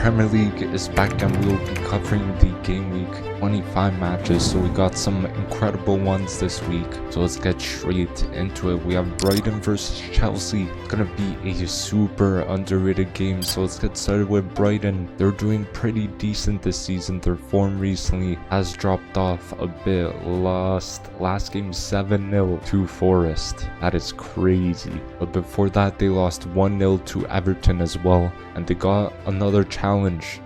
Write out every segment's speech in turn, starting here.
Premier League is back and we will be covering the Game Week 25 matches. So we got some incredible ones this week. So let's get straight into it. We have Brighton versus Chelsea. It's going to be a super underrated game. So let's get started with Brighton. They're doing pretty decent this season. Their form recently has dropped off a bit. Last game 7-0 to Forest. That is crazy. But before that they lost 1-0 to Everton as well. And they got another challenge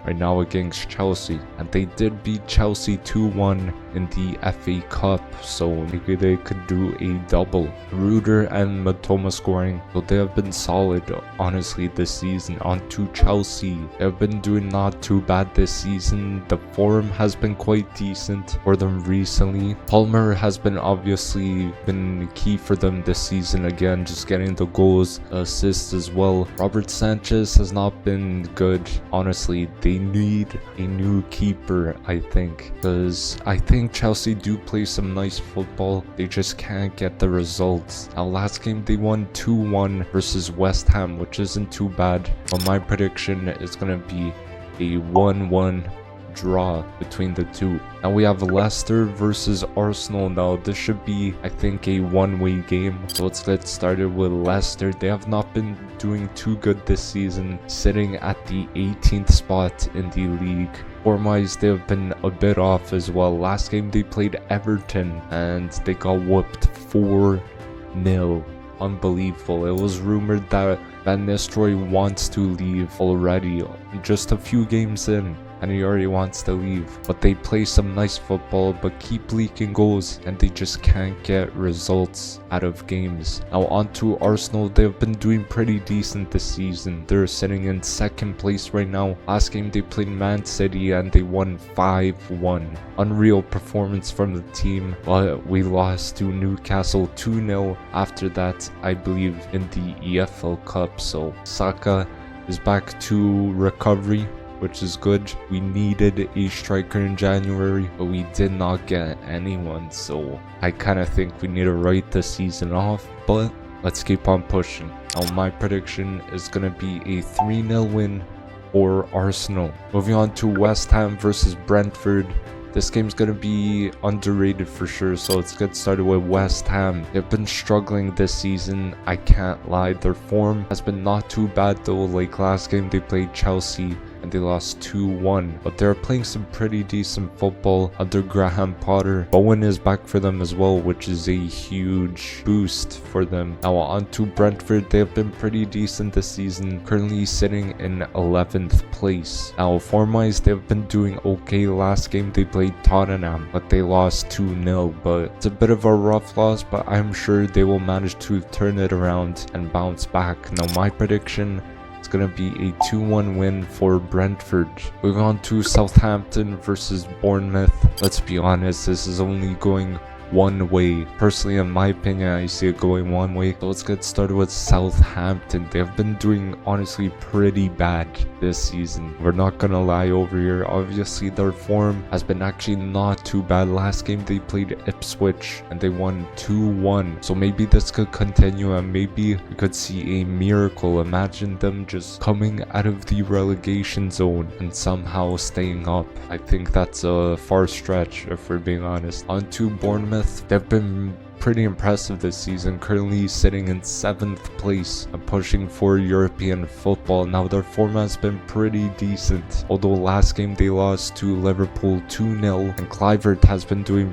right now against Chelsea, and they did beat Chelsea 2-1 in the FA Cup, so maybe they could do a double. Ruder and Matoma scoring, so they have been solid honestly this season. On to Chelsea. They have been doing not too bad this season. The form has been quite decent for them recently. Palmer has been obviously been key for them this season again, just getting the goals, assists as well. Robert Sanchez has not been good. Honestly, they need a new keeper, I think, because I think Chelsea do play some nice football. They just can't get the results. Now last game they won 2-1 versus West Ham, which isn't too bad, but my prediction is gonna be a 1-1 draw between the two. Now we have Leicester versus Arsenal. Now this should be, I think, a one-way game. So let's get started with Leicester. They have not been doing too good this season, sitting at the 18th spot in the league. Form-wise, they have been a bit off as well. Last game they played Everton and they got whooped 4-0. Unbelievable. It was rumored that Van Nistelrooy wants to leave already, just a few games in, and he already wants to leave. But they play some nice football but keep leaking goals, and they just can't get results out of games. Now on to Arsenal. They've been doing pretty decent this season. They're sitting in second place right now. Last game they played Man City and they won 5-1. Unreal performance from the team, but we lost to Newcastle 2-0 after that, I believe, in the EFL Cup. So Saka is back to recovery, which is good. We needed a striker in January, but we did not get anyone, so I kind of think we need to write the season off, but let's keep on pushing. Now my prediction is going to be a 3-0 win for Arsenal. Moving on to West Ham versus Brentford. This game's going to be underrated for sure, so let's get started with West Ham. They've been struggling this season, I can't lie. Their form has been not too bad though. Like last game they played Chelsea and they lost 2-1, but they're playing some pretty decent football under Graham Potter. Bowen is back for them as well, which is a huge boost for them. Now on to Brentford. They have been pretty decent this season, currently sitting in 11th place. Now form-wise, they've been doing okay. Last game they played Tottenham, but they lost 2-0, but it's a bit of a rough loss, but I'm sure they will manage to turn it around and bounce back. Now my prediction, it's going to be a 2-1 win for Brentford. Moving on to Southampton versus Bournemouth. Let's be honest, this is only going one way. Personally, in my opinion, I see it going one way. So let's get started with Southampton. They have been doing honestly pretty bad this season. We're not gonna lie over here. Obviously their form has been actually not too bad. Last game they played Ipswich and they won 2-1. So maybe this could continue and maybe we could see a miracle. Imagine them just coming out of the relegation zone and somehow staying up. I think that's a far stretch if we're being honest. On to Bournemouth. They've been pretty impressive this season, currently sitting in 7th place and pushing for European football. Now their form has been pretty decent, although last game they lost to Liverpool 2-0, and Kluivert has been doing,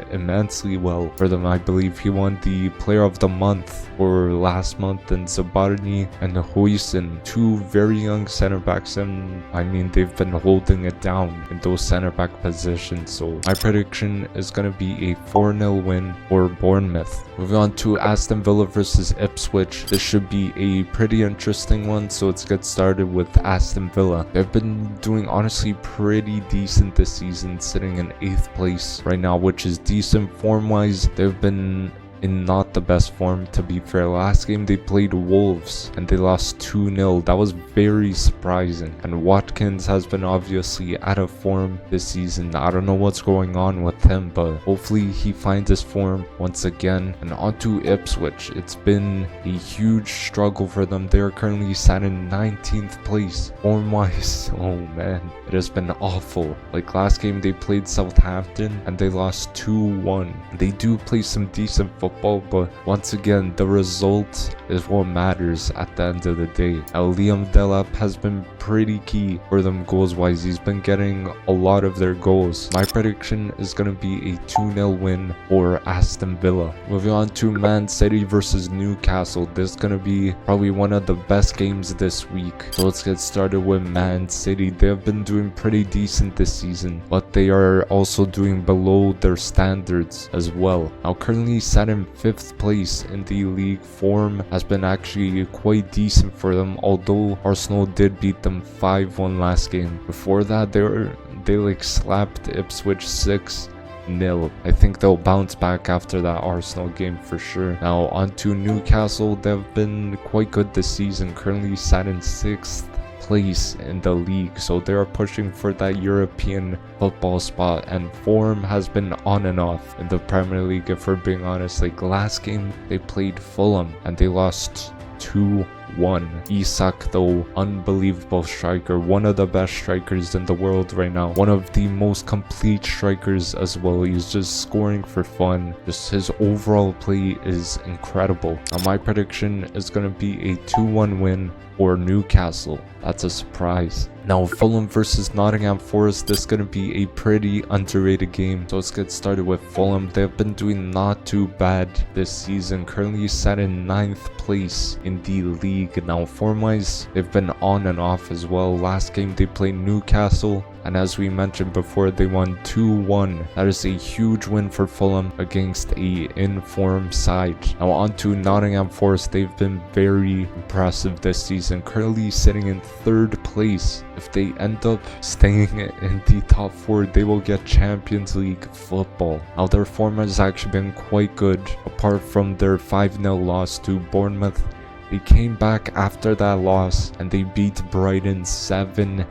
immensely well for them. I believe he won the Player of the Month for last month, and Zabarny and Huijsen, two very young center backs, and they've been holding it down in those center back positions. So my prediction is going to be a 4-0 win for Bournemouth. Moving on to Aston Villa versus Ipswich. This should be a pretty interesting one, so let's get started with Aston Villa. They've been doing honestly pretty decent this season, sitting in 8th place right now, which is decent form wise. They've been in not the best form, to be fair. Last game they played Wolves and they lost 2-0. That was very surprising. And Watkins has been obviously out of form this season. I don't know what's going on with him, but hopefully he finds his form once again. And on to Ipswich. It's been a huge struggle for them. They are currently sat in 19th place. Form-wise, oh man, it has been awful. Like last game they played Southampton and they lost 2-1. They do play some decent football, but once again the result is what matters at the end of the day. Now Liam Delap has been pretty key for them goals wise. He's been getting a lot of their goals. My prediction is going to be a 2-0 win for Aston Villa. Moving on to Man City versus Newcastle. This is going to be probably one of the best games this week. So let's get started with Man City. They have been doing pretty decent this season, but they are also doing below their standards as well. Now currently sat in 5th place in the league. Form has been actually quite decent for them, although Arsenal did beat them 5-1 last game. Before that they like slapped Ipswich 6-0. I think they'll bounce back after that Arsenal game for sure. Now on to Newcastle. They've been quite good this season, currently sat in 6th place in the league, so they are pushing for that European football spot, and form has been on and off in the Premier League, if we're being honest. Like last game they played Fulham and they lost 2-1. Isak though, unbelievable striker, one of the best strikers in the world right now, one of the most complete strikers as well. He's just scoring for fun. Just his overall play is incredible. Now my prediction is going to be a 2-1 win for Newcastle. That's a surprise. Now Fulham versus Nottingham Forest. This is going to be a pretty underrated game. So let's get started with Fulham. They've been doing not too bad this season, currently set in 9th place in the league. Now form wise they've been on and off as well. Last game they played Newcastle, and as we mentioned before, they won 2-1. That is a huge win for Fulham against a in-form side. Now on to Nottingham Forest. They've been very impressive this season, currently sitting in 3rd place. If they end up staying in the top 4, they will get Champions League football. Now their form has actually been quite good. Apart from their 5-0 loss to Bournemouth, they came back after that loss and they beat Brighton 7-0.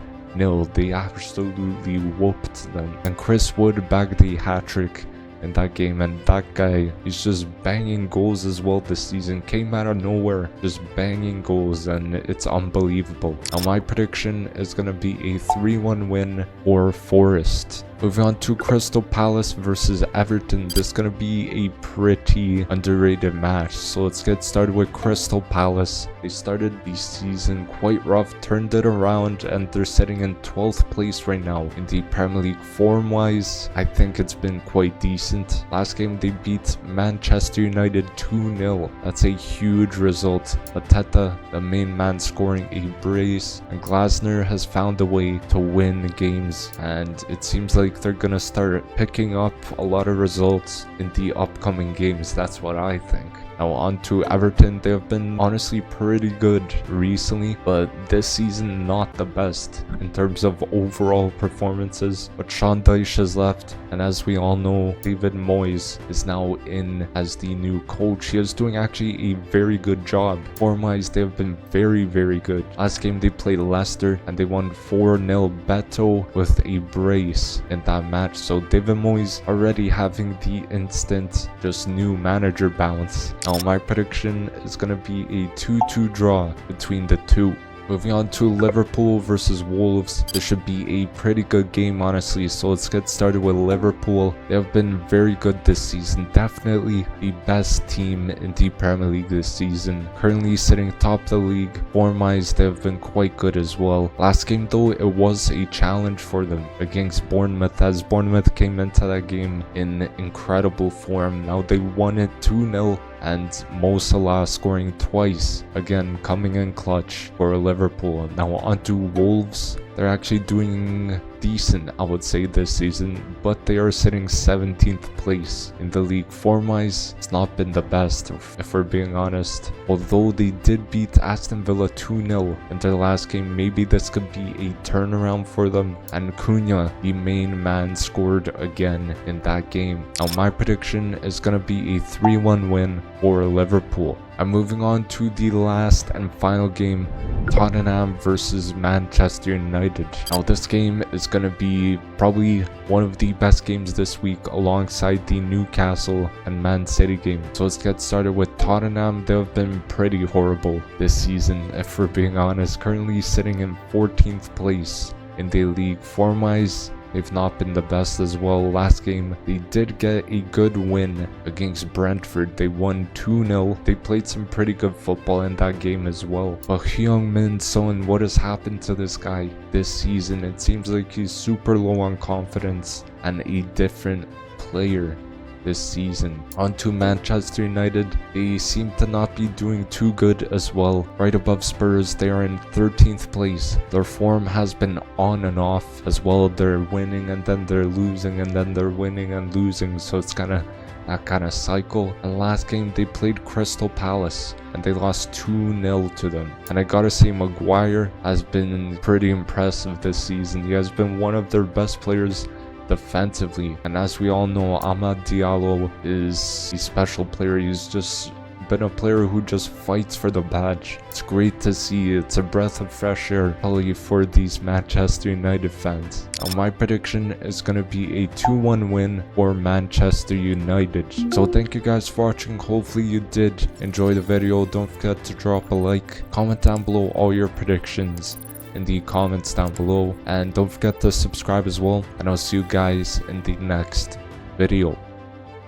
They absolutely whooped them, and Chris Wood bagged the hat-trick in that game, and that guy, he's just banging goals as well this season. Came out of nowhere, just banging goals, and it's unbelievable. Now my prediction is going to be a 3-1 win for Forest. Moving on to Crystal Palace versus Everton. This is going to be a pretty underrated match. So let's get started with Crystal Palace. They started the season quite rough, turned it around, and they're sitting in 12th place right now in the Premier League. Form wise, I think it's been quite decent. Last game they beat Manchester United 2-0. That's a huge result. Ateta, the main man, scoring a brace, and Glasner has found a way to win games, and it seems like they're gonna start picking up a lot of results in the upcoming games. That's what I think. Now on to Everton. They have been honestly pretty good recently, but this season not the best in terms of overall performances. But Sean Dyche has left, and as we all know, David Moyes is now in as the new coach. He is doing actually a very good job. Form-wise, they have been very, very good. Last game they played Leicester and they won 4-0. Beto with a brace in that match. So David Moyes already having the instant just new manager bounce. Now my prediction is going to be a 2-2 draw between the two. Moving on to Liverpool versus Wolves. This should be a pretty good game, honestly. So let's get started with Liverpool. They have been very good this season. Definitely the best team in the Premier League this season. Currently sitting top of the league. Form-wise, they have been quite good as well. Last game though, it was a challenge for them against Bournemouth, as Bournemouth came into that game in incredible form. Now they won it 2-0. And Mo Salah scoring twice, again coming in clutch for Liverpool. Now onto Wolves. They're actually doing decent, I would say, this season, but they are sitting 17th place in the league. Form-wise, it's not been the best, if we're being honest. Although they did beat Aston Villa 2-0 in their last game, maybe this could be a turnaround for them. And Cunha, the main man, scored again in that game. Now my prediction is going to be a 3-1 win for Liverpool. And moving on to the last and final game, Tottenham versus Manchester United. Now this game is going to be probably one of the best games this week alongside the Newcastle and Man City game. So let's get started with Tottenham. They've been pretty horrible this season, if we're being honest. Currently sitting in 14th place in the league. Form-wise, they've not been the best as well. Last game, they did get a good win against Brentford. They won 2-0. They played some pretty good football in that game as well. But Heung-min Son, what has happened to this guy this season? It seems like he's super low on confidence and a different player this season. On to Manchester United. They seem to not be doing too good as well. Right above Spurs, they are in 13th place. Their form has been on and off as well. They're winning and then they're losing and then they're winning and losing, so it's kind of that kind of cycle. And last game they played Crystal Palace and they lost 2-0 to them. And I gotta say, Maguire has been pretty impressive this season. He has been one of their best players defensively, and as we all know, Amad Diallo is a special player. He's just been a player who just fights for the badge. It's great to see. It's a breath of fresh air, probably, for these Manchester United fans. Now my prediction is going to be a 2-1 win for Manchester United. So thank you guys for watching. Hopefully you did enjoy the video. Don't forget to drop a like, comment down below all your predictions in the comments down below, and don't forget to subscribe as well, and I'll see you guys in the next video.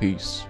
Peace.